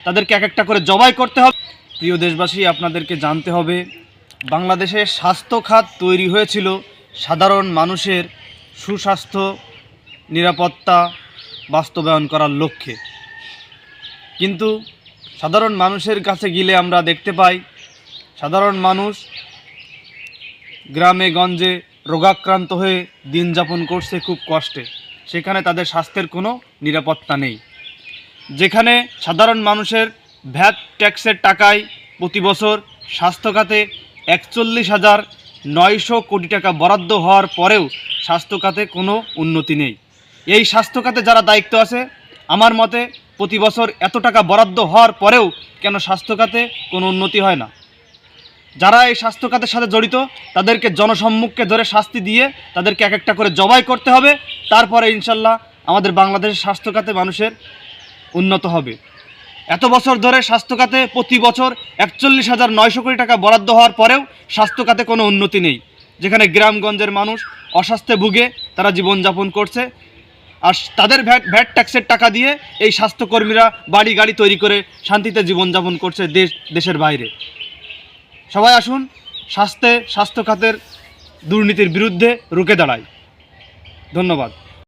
তাদেরকে এক একটা করে জবাই করতে হবে। প্রিয় দেশবাসী, আপনাদেরকে জানতে হবে বাংলাদেশের স্বাস্থ্য খাত তৈরি হয়েছিল সাধারণ মানুষের সুস্বাস্থ্য নিরাপত্তা বাস্তবায়ন করার লক্ষ্যে। কিন্তু সাধারণ মানুষের কাছে গেলে আমরা দেখতে পাই সাধারণ মানুষ গ্রামে গঞ্জে রোগাক্রান্ত হয়ে দিন যাপন করছে খুব কষ্টে। সেখানে তাদের স্বাস্থ্যের কোনো নিরাপত্তা নেই। যেখানে সাধারণ মানুষের ভ্যাট ট্যাক্সের টাকায় প্রতি বছর স্বাস্থ্য খাতে 41,900 কোটি টাকা বরাদ্দ হওয়ার পরেও স্বাস্থ্য খাতে কোনো উন্নতি নেই। এই স্বাস্থ্য খাতে যারা দায়িত্ব আছে, আমার মতে প্রতি বছর এত টাকা বরাদ্দ হওয়ার পরেও কেন স্বাস্থ্য খাতে কোনো উন্নতি হয় না? যারা এই স্বাস্থ্য খাতের সাথে জড়িত তাদেরকে জনসম্মুখে ধরে শাস্তি দিয়ে তাদেরকে এক একটা করে জবাই করতে হবে। তারপরে ইনশাল্লাহ আমাদের বাংলাদেশের স্বাস্থ্য খাতে মানুষের উন্নত হবে। এত বছর ধরে স্বাস্থ্য খাতে প্রতি বছর 41,900 কোটি টাকা বরাদ্দ হওয়ার পরেও স্বাস্থ্য খাতে কোনো উন্নতি নেই। যেখানে গ্রামগঞ্জের মানুষ অস্বাস্থ্যে ভুগে তারা জীবনযাপন করছে, আর তাদের ভ্যাট ট্যাক্সের টাকা দিয়ে এই স্বাস্থ্যকর্মীরা বাড়ি গাড়ি তৈরি করে শান্তিতে জীবনযাপন করছে দেশের বাইরে। সবাই আসুন স্বাস্থ্য খাতের দুর্নীতির বিরুদ্ধে রুখে দাঁড়াই। ধন্যবাদ।